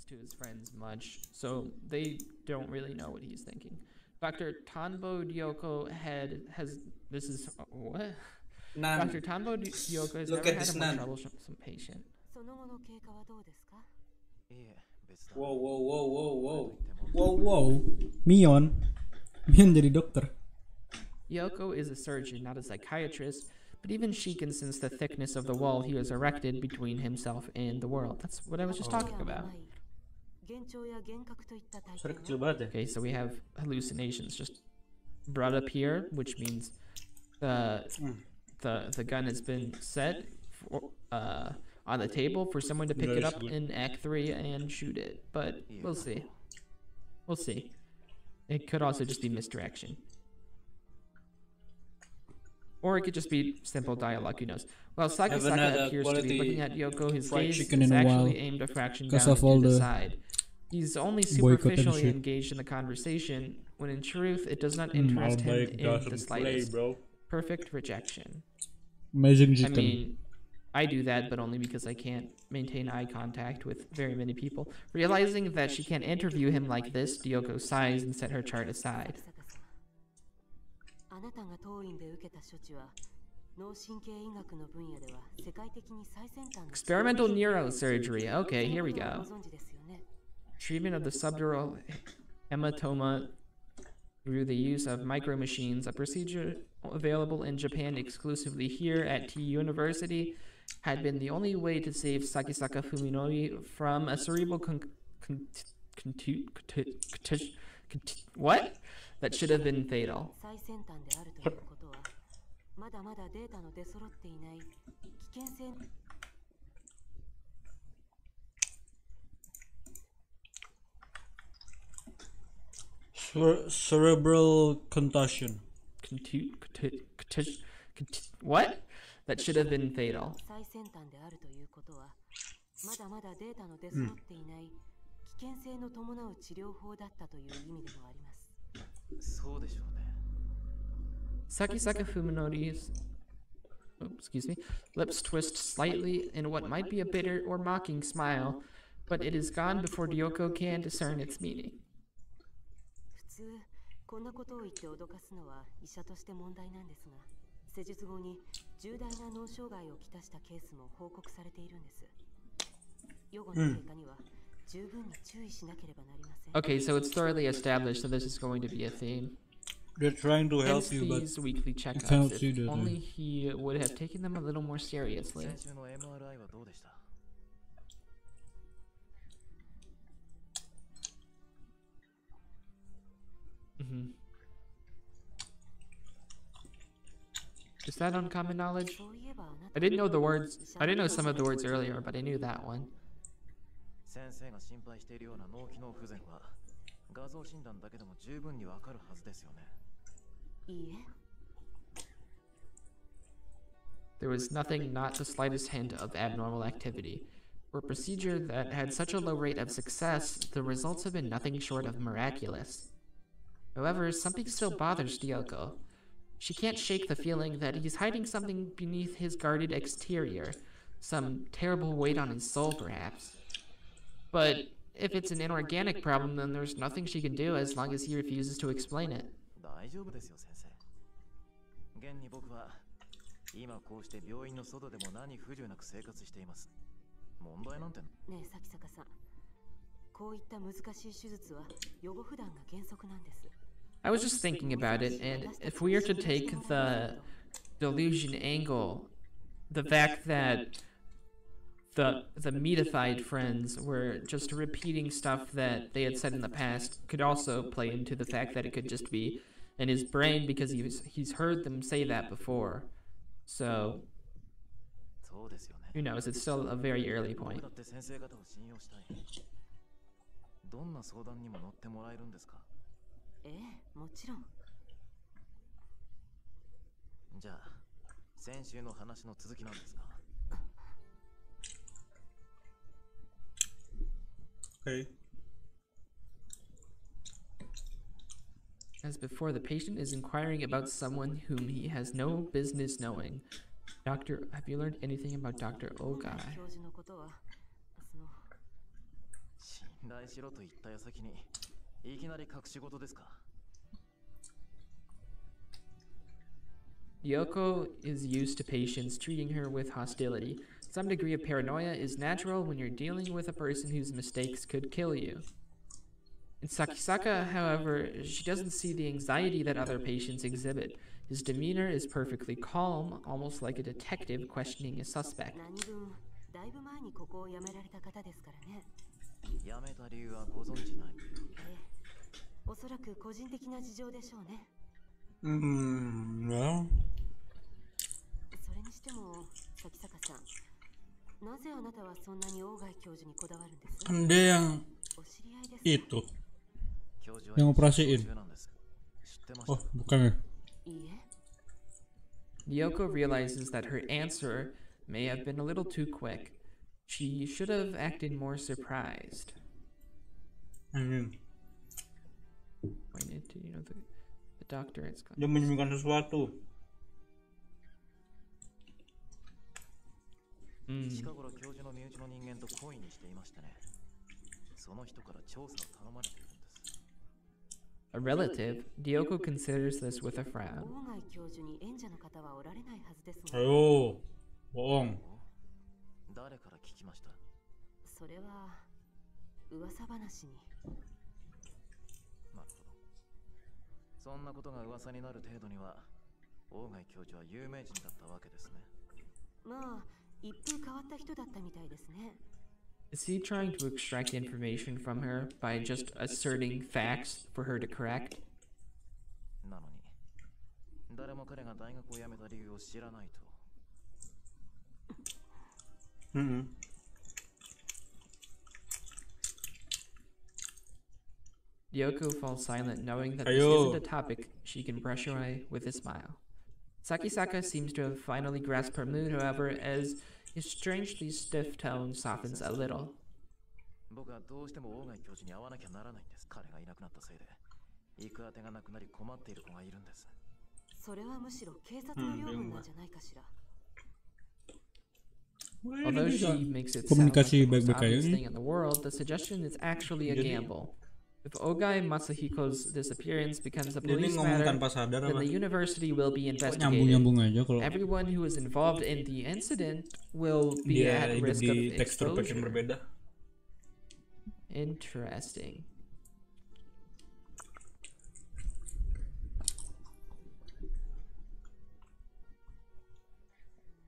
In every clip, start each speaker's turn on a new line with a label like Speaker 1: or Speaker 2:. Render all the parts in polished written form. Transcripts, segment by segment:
Speaker 1: to his friends much, so they don't really know what he's thinking. Dr. Tanbo Dyoko has this is what?
Speaker 2: Nan.
Speaker 1: Dr. Tanbo Dyoko has
Speaker 2: Look
Speaker 1: never
Speaker 2: at
Speaker 1: had
Speaker 2: this
Speaker 1: a more
Speaker 2: Nan.
Speaker 1: troublesome patient.
Speaker 2: Wow, wow, wow, wow, wow.
Speaker 3: Wow, wow. Mion jadi dokter.
Speaker 1: Yoko is a surgeon, not a psychiatrist, but even she can sense the thickness of the wall he has erected between himself and the world. That's what I was just talking about. Okay, so we have hallucinations just brought up here, which means the gun has been set for, on the table for someone to pick it up in Act 3 and shoot it. But we'll see. We'll see. It could also just be misdirection. Or it could just be simple dialogue, who knows. Well, Sakasaka appears to be looking at Yoko. His gaze is actually aimed a fraction down to the side. He's only superficially engaged in the conversation, when in truth, it does not interest him in the slightest. Perfect rejection.
Speaker 3: Amazing.
Speaker 1: I mean, I do that, but only because I can't maintain eye contact with very many people. Realizing that she can't interview him like this, Dyoko sighs and set her chart aside. Experimental neurosurgery. Okay, here we go. Treatment of the subdural hematoma through the use of micromachines, a procedure available in Japan exclusively here at T University, had been the only way to save Sakisaka Fuminori from a cerebral what? That should have been fatal.
Speaker 3: Cerebral contusion.
Speaker 1: What? That should have been fatal. Sakisaka Fuminori's lips twist slightly in what might be a bitter or mocking smile, but it is gone before Dyoko can discern its meaning. Okay, so it's thoroughly established that this is going to be a theme.
Speaker 3: They're trying to help you, but
Speaker 1: these weekly checkups.
Speaker 3: cannot see
Speaker 1: If
Speaker 3: that.
Speaker 1: only he would have taken them a little more seriously. Is that uncommon knowledge? I didn't know the words. I didn't know some of the words earlier, but I knew that one. There was nothing, not the slightest hint of abnormal activity. For a procedure that had such a low rate of success, the results have been nothing short of miraculous. However, something still bothers Dyoko. She can't shake the feeling that he's hiding something beneath his guarded exterior. Some terrible weight on his soul, perhaps. But if it's an inorganic problem, then there's nothing she can do as long as he refuses to explain it. I was just thinking about it, and if we are to take the delusion angle, the fact that the metified friends were just repeating stuff that they had said in the past could also play into the fact that it could just be in his brain because he's heard them say that before. So, who knows, it's still a very early point.
Speaker 3: Okay.
Speaker 1: As before, the patient is inquiring about someone whom he has no business knowing. Doctor, have you learned anything about Dr. Ogai? Yoko is used to patients treating her with hostility. Some degree of paranoia is natural when you're dealing with a person whose mistakes could kill you. In Sakisaka, however, she doesn't see the anxiety that other patients exhibit. His demeanor is perfectly calm, almost like a detective questioning a suspect.
Speaker 3: Well. Dia yang itu yang operasiin. Oh, bukan ya?
Speaker 1: Yoko realizes that her answer may have been a little too quick. She should have acted more surprised. Pointed to, the doctor.
Speaker 3: Dia menyembunyikan sesuatu.
Speaker 1: A relative, Ryoko considers this with a frown.
Speaker 3: Ayo, bohong.
Speaker 1: Is he trying to extract information from her by just asserting facts for her to correct? Ryoko falls silent, knowing that this isn't a topic she can brush away with a smile. Sakisaka seems to have finally grasped her mood, however, as his strangely stiff tone softens a little. Although she makes it sound like the most obvious thing in the world, the suggestion is actually a gamble. If Ogai Masahiko's disappearance becomes a police matter, then the university will be investigated. Everyone who is involved in the incident will be at risk of exposure. Interesting.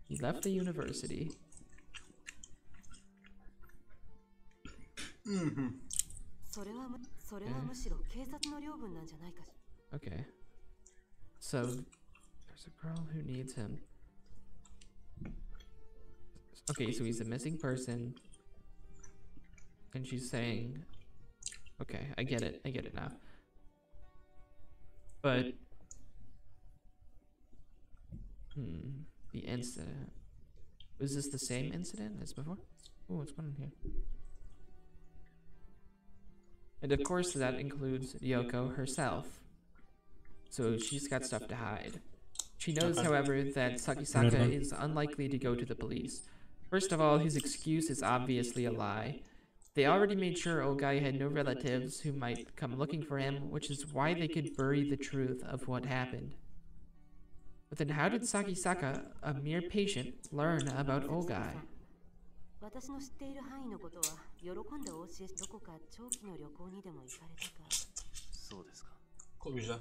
Speaker 1: He left the university. Okay. So, there's a girl who needs him. Okay, so he's a missing person. And she's saying... Okay, I get it now. But... The incident... Was this the same incident as before? Oh, what's going on here? And of course that includes Ryoko herself. So she's got stuff to hide. She knows, however, that Sakisaka is unlikely to go to the police. First of all, his excuse is obviously a lie. They already made sure Ogai had no relatives who might come looking for him, which is why they could bury the truth of what happened. But then how did Sakisaka, a mere patient, learn about Ogai?
Speaker 3: Kok bisa?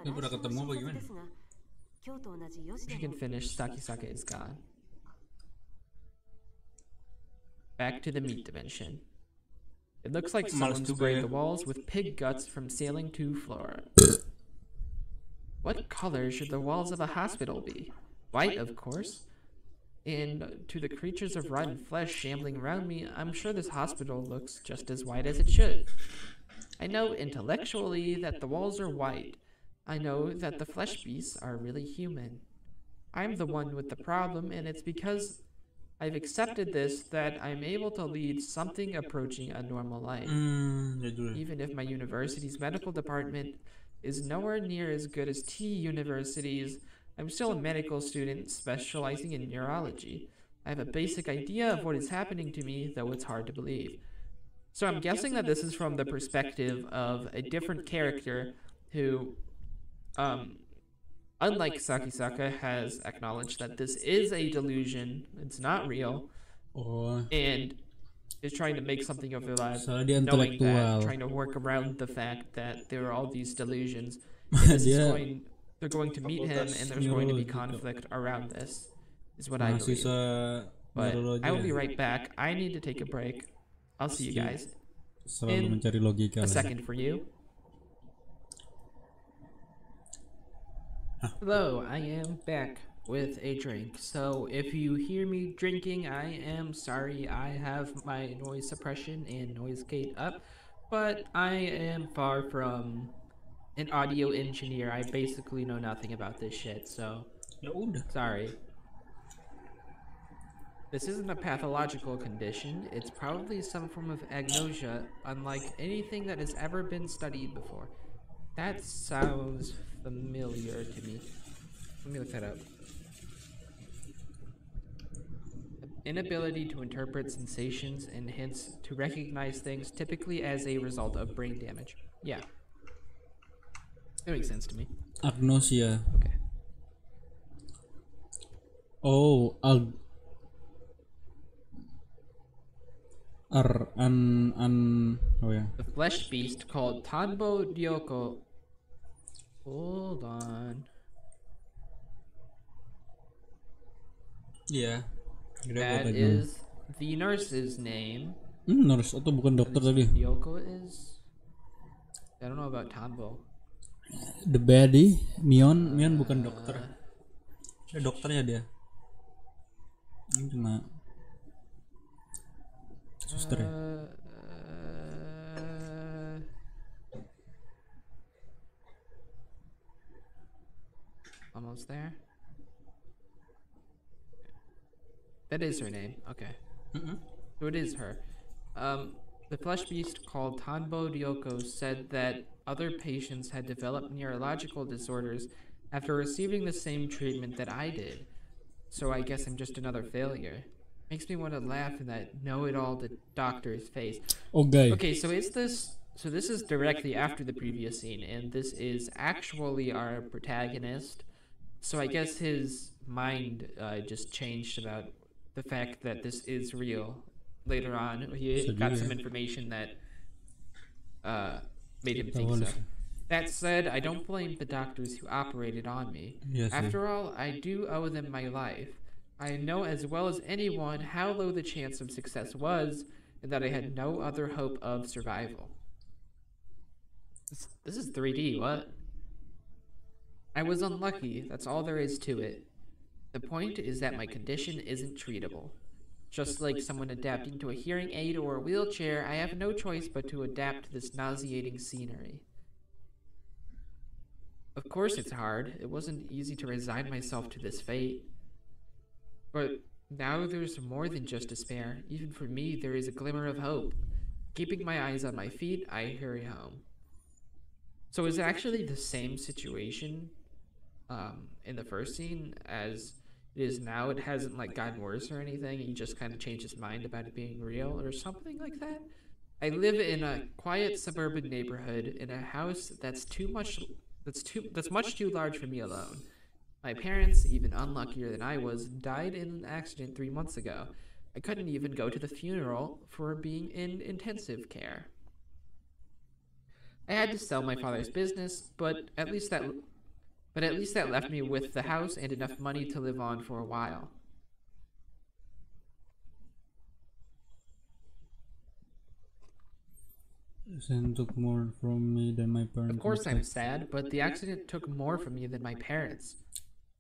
Speaker 3: Ini udah ketemu apa gimana?
Speaker 1: She can finish. Sakisaka is gone. Back to the meat dimension. It looks like someone sprayed the walls with pig guts from ceiling to floor. What color should the walls of a hospital be? White, of course. And to the creatures of rotten flesh shambling around me, I'm sure this hospital looks just as white as it should. I know intellectually that the walls are white. I know that the flesh beasts are really human. I'm the one with the problem, and it's because I've accepted this that I'm able to lead something approaching a normal life. Even if my university's medical department is nowhere near as good as T universities. I'm still a medical student specializing in neurology. I have a basic idea of what is happening to me, though it's hard to believe. So I'm guessing that this is from the perspective of a different character who, unlike Sakisaka, has acknowledged that this is a delusion, it's not real, and is trying to make something of their lives, knowing that, trying to work around the fact that there are all these delusions, and this is they're going to meet him, and there's going to be conflict around this, is what I believe. But I will be right back. I need to take a break. I'll see you guys in a second for you. Hello, I am back with a drink. So if you hear me drinking, I am sorry. I have my noise suppression and noise gate up, but I am far from an audio engineer. I basically know nothing about this shit, so sorry. This isn't a pathological condition. It's probably some form of agnosia, unlike anything that has ever been studied before. That sounds familiar to me. Let me look that up. Inability to interpret sensations and hence to recognize things, typically as a result of brain damage. Yeah. That makes sense to me.
Speaker 4: Agnosia.
Speaker 1: Okay.
Speaker 4: Oh, oh yeah.
Speaker 1: The flesh beast called Tanbo Ryoko. Hold on.
Speaker 4: Yeah.
Speaker 1: That is the nurse's name.
Speaker 4: Nurse atau bukan dokter tadi?
Speaker 1: Ryoko is. I don't know about Tanbo.
Speaker 4: The baddie, Mion bukan dokter. Ada dokternya dia. Ini cuma suster ya.
Speaker 1: Almost there. That is her name. Okay. So it is her. The flesh beast called Tanbo Ryoko said that other patients had developed neurological disorders after receiving the same treatment that I did. So I guess I'm just another failure. Makes me want to laugh in that know-it-all doctor's face. Okay, so this is directly after the previous scene, and this is actually our protagonist. So I guess his mind just changed about the fact that this is real. Later on, he got some information that made him think so. That said, I don't blame the doctors who operated on me. After all, I do owe them my life. I know as well as anyone how low the chance of success was, and that I had no other hope of survival. This is 3D, what? I was unlucky, that's all there is to it. The point is that my condition isn't treatable. Just like someone adapting to a hearing aid or a wheelchair, I have no choice but to adapt to this nauseating scenery. Of course it's hard. It wasn't easy to resign myself to this fate. But now there's more than just despair. Even for me, there is a glimmer of hope. Keeping my eyes on my feet, I hurry home. So is it actually the same situation in the first scene as it is now? It hasn't like gotten worse or anything. He just kind of changed his mind about it being real or something like that. I live in a quiet suburban neighborhood in a house that's much too large for me alone. My parents, even unluckier than I was, died in an accident 3 months ago. I couldn't even go to the funeral for being in intensive care. I had to sell my father's business, but at least that left me with the house and enough money to live on for a while.
Speaker 4: Accident took more from me than my parents.
Speaker 1: Of course I'm sad, but the accident took more from me than my parents.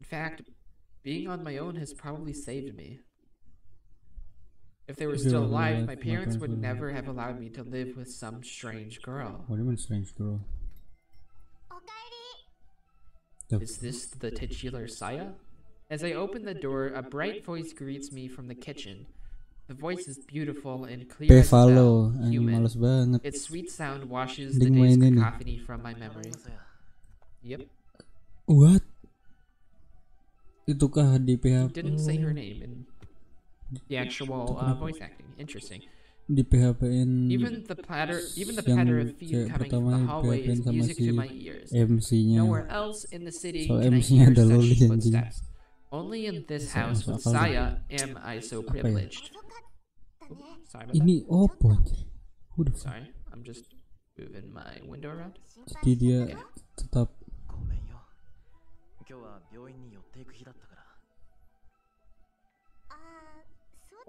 Speaker 1: In fact, being on my own has probably saved me. If they were still alive, my parents would never have allowed me to live with some strange girl.
Speaker 4: What do you mean strange girl?
Speaker 1: Is this the titular Saya? As I open the door, a bright voice greets me from the kitchen. The voice is beautiful and clear as a bell, human. Its sweet sound washes the day's cacophony from my memory. Yep.
Speaker 4: What? Itukah di PHP?
Speaker 1: Didn't say her name in the actual voice acting. Interesting.
Speaker 4: Di PHP-in
Speaker 1: Even the patter
Speaker 4: yang
Speaker 1: of feet
Speaker 4: cewek
Speaker 1: coming from
Speaker 4: pertama
Speaker 1: the
Speaker 4: di
Speaker 1: hallway
Speaker 4: PHP-in
Speaker 1: is
Speaker 4: sama
Speaker 1: music
Speaker 4: si
Speaker 1: to my ears.
Speaker 4: MC-nya.
Speaker 1: Nowhere else in the city
Speaker 4: Soal
Speaker 1: can I
Speaker 4: MC-nya
Speaker 1: hear
Speaker 4: ada
Speaker 1: such
Speaker 4: loli anjing.
Speaker 1: footsteps. Only in this house with
Speaker 4: masuk akal
Speaker 1: Saya am I so
Speaker 4: Apa ya?
Speaker 1: privileged. Oops, sorry about
Speaker 4: Ini
Speaker 1: that.
Speaker 4: opo? Who the fuck?
Speaker 1: Sorry, I'm just moving my window around.
Speaker 4: Jadi dia tetap
Speaker 2: ごめんよ。今日は病院に寄っていく日だったから。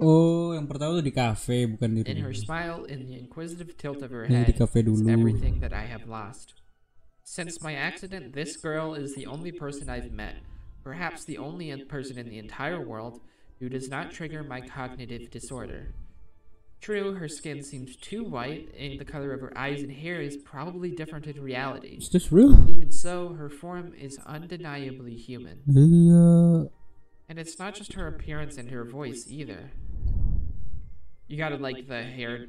Speaker 4: Oh, yang pertama tuh di kafe, bukan di
Speaker 1: In her
Speaker 4: rumah.
Speaker 1: smile, in the inquisitive tilt of her
Speaker 4: Yang di
Speaker 1: head,
Speaker 4: kafe
Speaker 1: is
Speaker 4: dulu.
Speaker 1: everything that I have lost. Since my accident, this girl is the only person I've met, perhaps the only person in the entire world, who does not trigger my cognitive disorder. True, her skin seems too white, and the color of her eyes and hair is probably different in reality.
Speaker 4: Is this real?
Speaker 1: But even so, her form is undeniably human.
Speaker 4: Iya.
Speaker 1: And it's not just her appearance and her voice either. You gotta like the hair,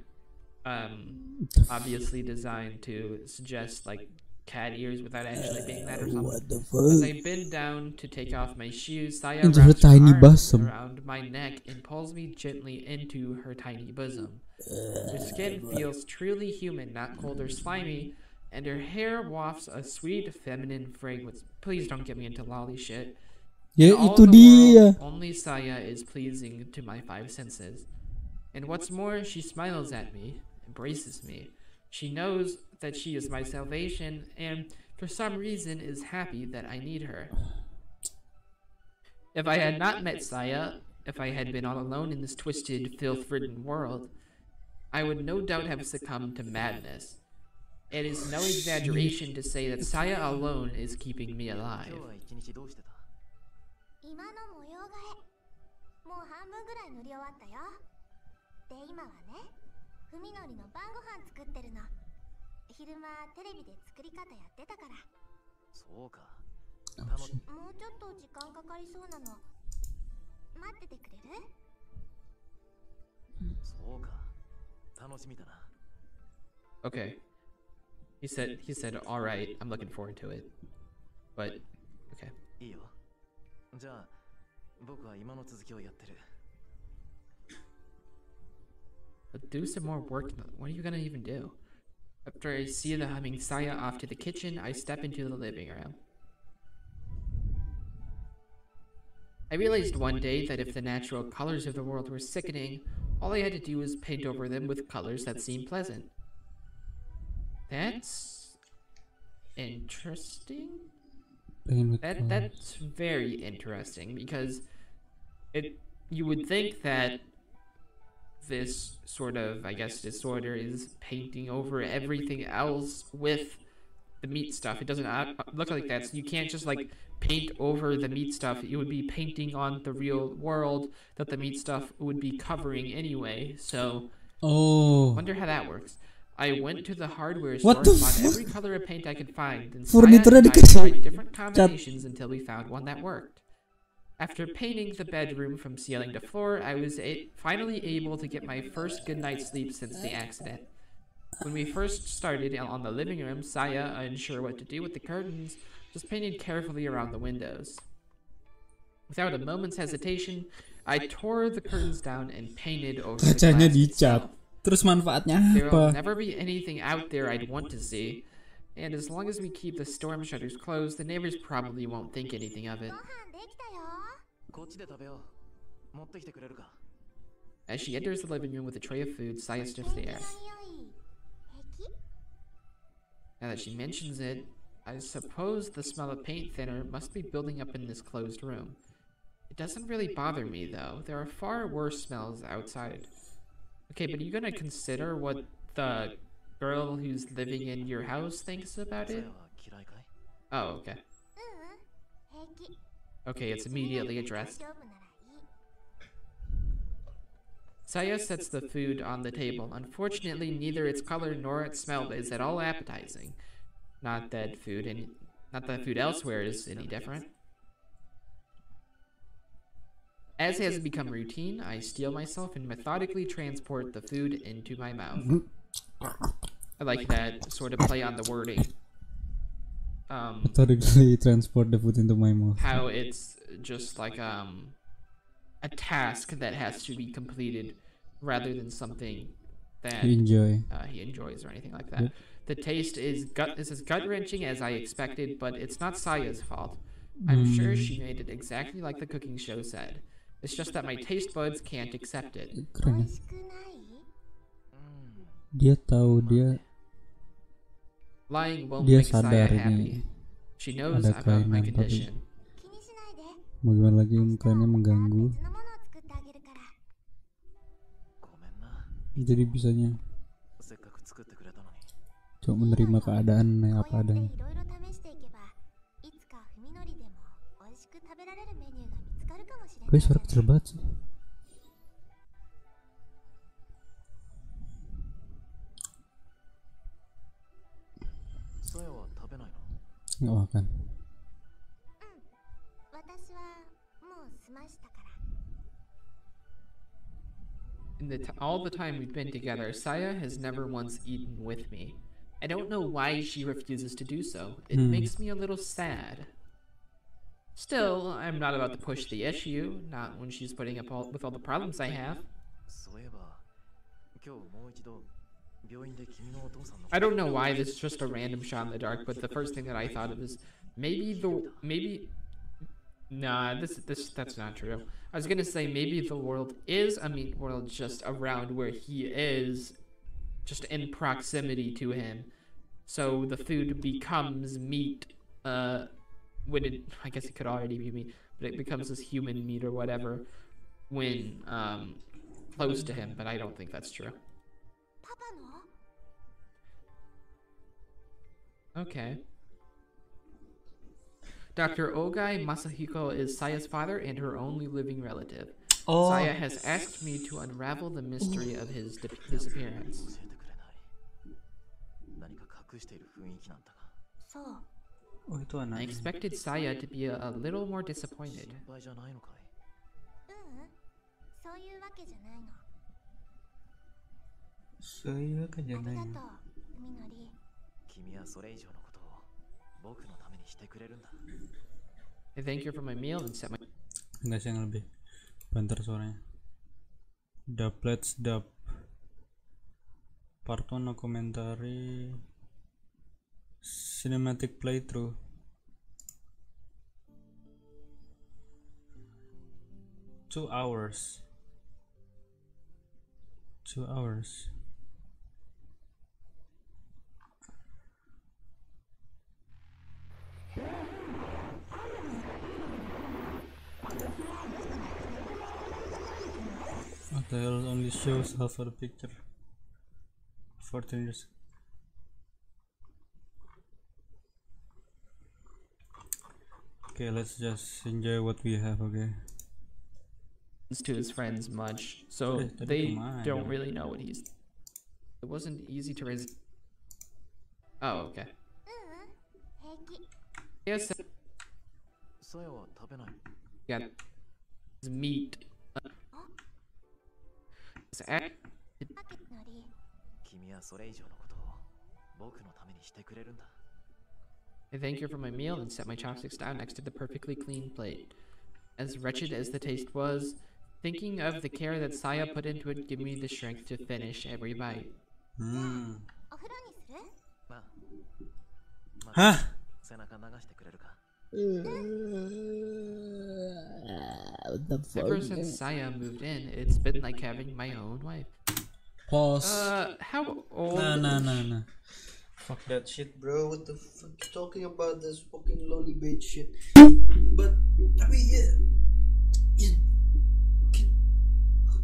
Speaker 1: obviously designed to suggest like cat ears without actually being that or something.
Speaker 4: What the
Speaker 1: As
Speaker 4: fuck?
Speaker 1: I bend down to take off my shoes, Saya
Speaker 4: Into her
Speaker 1: wraps her
Speaker 4: tiny
Speaker 1: arms
Speaker 4: bosom.
Speaker 1: around my neck and pulls me gently into her tiny bosom. Her skin feels truly human, not cold or slimy, and her hair wafts a sweet feminine fragrance. Please don't get me into lolly shit.
Speaker 4: Ya
Speaker 1: In all
Speaker 4: itu
Speaker 1: the
Speaker 4: dia.
Speaker 1: world, only Saya is pleasing to my five senses. And what's more, she smiles at me, embraces me. She knows that she is my salvation, and for some reason is happy that I need her. If I had not met Saya, if I had been all alone in this twisted, filth-ridden world, I would no doubt have succumbed to madness. It is no exaggeration to say that Saya alone is keeping me
Speaker 2: 今
Speaker 1: alive.
Speaker 2: 日は一日どうしてた？
Speaker 5: 今の模様替えもう半分ぐらい塗り終わったよ。で今はね、ふみのりの晩ご飯作ってるの。昼間テレビで作り方やってたから。
Speaker 2: そうか。楽し
Speaker 5: もうちょっと時間かかりそうなの。待っててくれる？
Speaker 2: そうか。楽しみだな。
Speaker 1: Okay. He said, all right, I'm looking forward to it. But, okay.
Speaker 2: いいよ。じゃあ僕は今の続きをやってる。
Speaker 1: But do some more work. What are you gonna even do? After I see the humming Saya off to the kitchen, I step into the living room. I realized one day that if the natural colors of the world were sickening, all I had to do was paint over them with colors that seemed pleasant. That's interesting. That's very interesting because you would think that this sort of, I guess, disorder is painting over everything else with the meat stuff. It doesn't look like that, so you can't just like paint over the meat stuff. You would be painting on the real world that the meat stuff would be covering anyway. So, wonder how that works. I went to the hardware store and bought every color of paint I could find, and Saya and I tried different combinations until we found one that worked. After painting the bedroom from ceiling to floor, I was finally able to get my first good night's sleep since the accident. When we first started on the living room, Saya, unsure what to do with the curtains, just painted carefully around the windows. Without a moment's hesitation, I tore the curtains down and painted over the
Speaker 4: Kacanya
Speaker 1: glass
Speaker 4: dicat.
Speaker 1: itself.
Speaker 4: Terus manfaatnya
Speaker 1: There will
Speaker 4: apa?
Speaker 1: never be anything out there I'd want to see, and as long as we keep the storm shutters closed, the neighbors probably won't think anything of it.
Speaker 5: ご飯できたよ。
Speaker 2: こっちで食べよう。持ってきてくれるか？
Speaker 1: As she enters the living room with a tray of food, Saya sniffs the air.
Speaker 5: ペンキの匂い。平気？
Speaker 1: Now that she mentions it, I suppose the smell of paint thinner must be building up in this closed room. It doesn't really bother me, though. There are far worse smells outside. Okay, but are you gonna consider what the girl who's living in your house thinks about
Speaker 2: さや
Speaker 1: it?
Speaker 2: は嫌いかい？
Speaker 1: Oh, okay.
Speaker 5: ううん。平気。
Speaker 1: Okay, it's immediately addressed.
Speaker 5: 大丈夫ならいい。
Speaker 1: Saya sets the food on the table. Unfortunately, neither its color nor its smell is at all appetizing. Not that food elsewhere is any different. As has become routine, I steel myself and methodically transport the food into my mouth. I like that sort of play on the wording.
Speaker 4: methodically transport the food into my mouth.
Speaker 1: how it's just like a task that has to be completed rather than something that
Speaker 4: You enjoy.
Speaker 1: he enjoys or anything like that. The taste is as gut-wrenching as I expected, but it's not Saya's fault. I'm sure she made it exactly like the cooking show said. It's just that my taste buds can't accept it.
Speaker 4: Keren ya?
Speaker 5: 美味しくない？
Speaker 4: Dia tahu dia
Speaker 1: Lying won't
Speaker 4: Dia
Speaker 1: make Saya
Speaker 4: sadar
Speaker 1: happy.
Speaker 4: ini
Speaker 1: She knows
Speaker 4: ada
Speaker 1: about my
Speaker 4: kelainan, tapi
Speaker 1: condition.
Speaker 5: 気にしないで。
Speaker 4: mau gimana lagi
Speaker 5: 明日
Speaker 4: mukanya
Speaker 5: は
Speaker 4: mengganggu.
Speaker 5: 別のものを作ってあげるから。
Speaker 2: ごめんな。
Speaker 4: Jadi bisanya
Speaker 2: せっかく作ってくれたのに。
Speaker 4: cuma menerima keadaan yang
Speaker 5: こ
Speaker 4: apa
Speaker 5: うやって
Speaker 4: adanya.
Speaker 5: いろいろ試していけば、いつか文則でも美味しく食べられるメニューが見つかるかもしれない。
Speaker 4: Gue suara kecil banget sih.
Speaker 2: Saya は食べないの？
Speaker 4: Nggak makan.
Speaker 5: 私はもう済ましたから。
Speaker 1: In all the time we've been together, Saya has never once eaten with me. I don't know why she refuses to do so. It makes me a little sad. Still, I'm not about to push the issue, not when she's putting up with all the problems I have.
Speaker 2: そういえば、今日もう一度病院で君のお父さんの。
Speaker 1: I don't know why this is just a random shot in the dark, but the first thing that I thought of is nah, that's not true. I was gonna say maybe the world is a meat world just around where he is, just in proximity to him. So the food becomes meat, when I guess it could already be meat, but it becomes this human meat or whatever when, close to him, but I don't think that's true.
Speaker 5: パパの？
Speaker 1: Okay. Dr. Ogai Masahiko is Saya's father and her only living relative.
Speaker 3: Oh.
Speaker 1: Saya has asked me to unravel the mystery of his disappearance.
Speaker 2: 教えてくれない。何か隠している雰囲気なんだが。
Speaker 5: そう。
Speaker 3: Oh, itu
Speaker 1: I
Speaker 3: anaknya.
Speaker 1: expected Saya to be a little more disappointed.
Speaker 2: 心配じゃないのかい？
Speaker 5: そういうわけじゃないの。
Speaker 3: Saya kan
Speaker 5: ありが
Speaker 3: jangan.
Speaker 5: とう、文則。
Speaker 2: 君はそれ以上のことを僕のためにしてくれるんだ。
Speaker 1: I thank you for my meal and set my...
Speaker 4: Enggak sih, yang lebih banter suaranya. Dub, let's dub. Part 1 no commentary. Cinematic playthrough. Two hours. What the hell, only shows half of the picture. 14 years. Okay, let's just enjoy what we have, okay?
Speaker 1: to his friends much, so they don't really know what he's... It wasn't easy to raise... Oh, okay.
Speaker 5: 平気。
Speaker 1: Yes,
Speaker 2: さやは食べない。
Speaker 1: yeah. Meat. It's a-
Speaker 5: のり。
Speaker 2: 君はそれ以上のことを僕のためにしてくれるんだ。
Speaker 1: I thank you for my meal and set my chopsticks down next to the perfectly clean plate. As wretched as the taste was, thinking of the care that Saya put into it gave me the strength to finish every bite.
Speaker 5: お風呂にする？
Speaker 2: まあ、ま
Speaker 4: Hah?
Speaker 2: 背中流してくれるか。
Speaker 4: What the fuck?
Speaker 1: Ever since Saya moved in, it's been like having my own wife.
Speaker 4: Pause.
Speaker 1: How old?
Speaker 4: Nah.
Speaker 3: Fuck that shit, bro. What the fuck you talking about? This fucking lonely bait shit. But tapi ya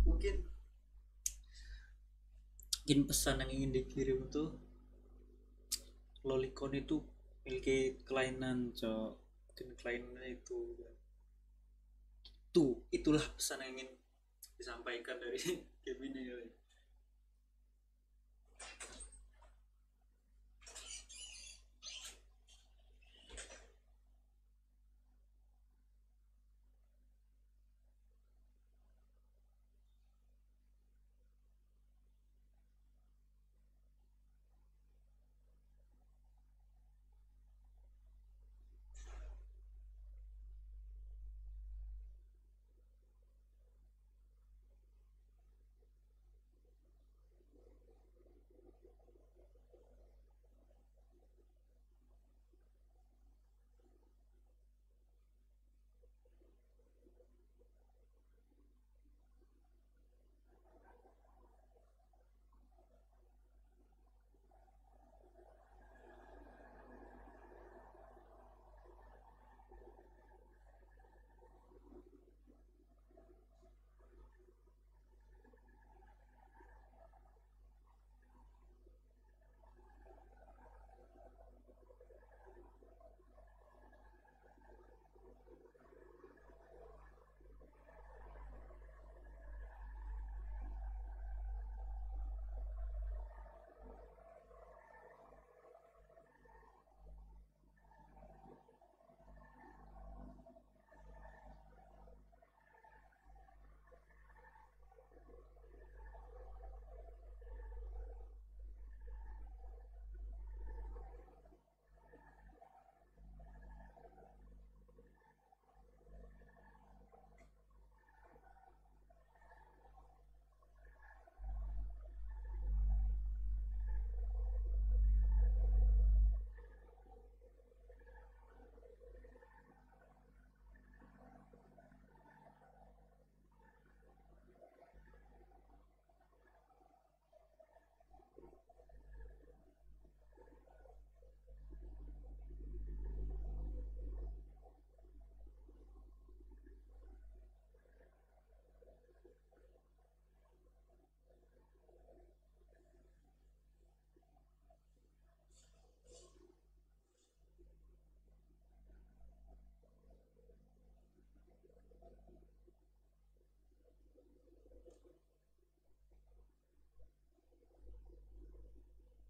Speaker 3: mungkin pesan yang ingin dikirim tuh lolicon itu milik kelainan, cok. Mungkin kelainannya itulah pesan yang ingin disampaikan dari game ini.